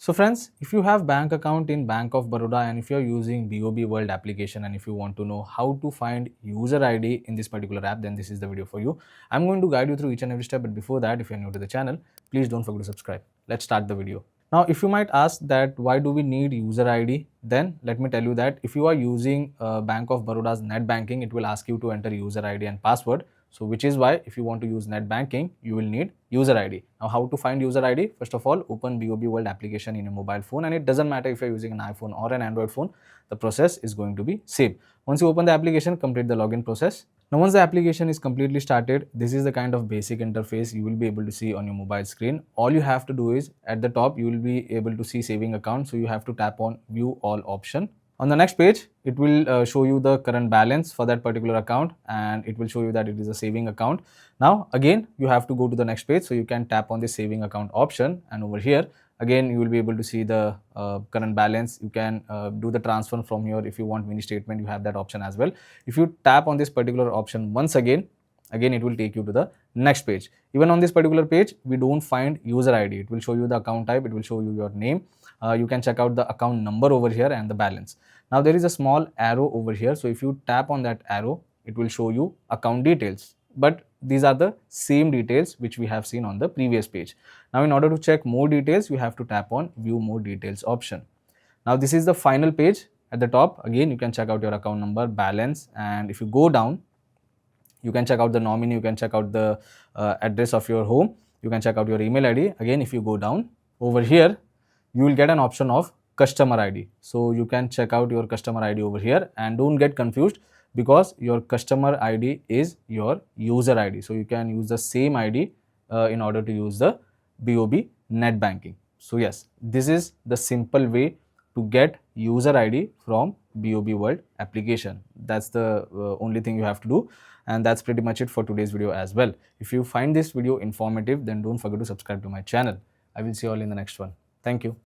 So friends, if you have bank account in Bank of Baroda and if you're using BOB World application and if you want to know how to find user ID in this particular app, then this is the video for you. I'm going to guide you through each and every step, but before that, if you're new to the channel, please don't forget to subscribe. Let's start the video. Now, if you might ask that why do we need user ID, then let me tell you that if you are using Bank of Baroda's net banking, it will ask you to enter user ID and password. So which is why if you want to use net banking, you will need user ID. Now how to find user ID? First of all, open BOB World application in your mobile phone, and it doesn't matter if you're using an iPhone or an Android phone, the process is going to be same. Once you open the application, complete the login process. Now once the application is completely started, this is the kind of basic interface you will be able to see on your mobile screen. All you have to do is at the top, you will be able to see saving account. So you have to tap on view all option. On the next page, it will show you the current balance for that particular account, and it will show you that it is a saving account. Now again, you have to go to the next page, so you can tap on the saving account option, and over here again you will be able to see the current balance. You can do the transfer from here. If you want mini statement, you have that option as well. If you tap on this particular option once again it will take you to the next page. Even on this particular page, we don't find user ID. It will show you the account type, it will show you your name. You can check out the account number over here and the balance. Now there is a small arrow over here, so if you tap on that arrow, it will show you account details, but these are the same details which we have seen on the previous page. Now in order to check more details, you have to tap on view more details option. Now this is the final page. At the top again you can check out your account number, balance, and if you go down, you can check out the nominee, you can check out the address of your home, you can check out your email ID. Again, if you go down over here, you will get an option of customer ID. So you can check out your customer ID over here, and don't get confused because your customer ID is your user ID. So you can use the same ID in order to use the BOB net banking. So yes, this is the simple way to get user ID from BOB World application. That's the only thing you have to do. And that's pretty much it for today's video as well. If you find this video informative, then don't forget to subscribe to my channel. I will see you all in the next one. Thank you.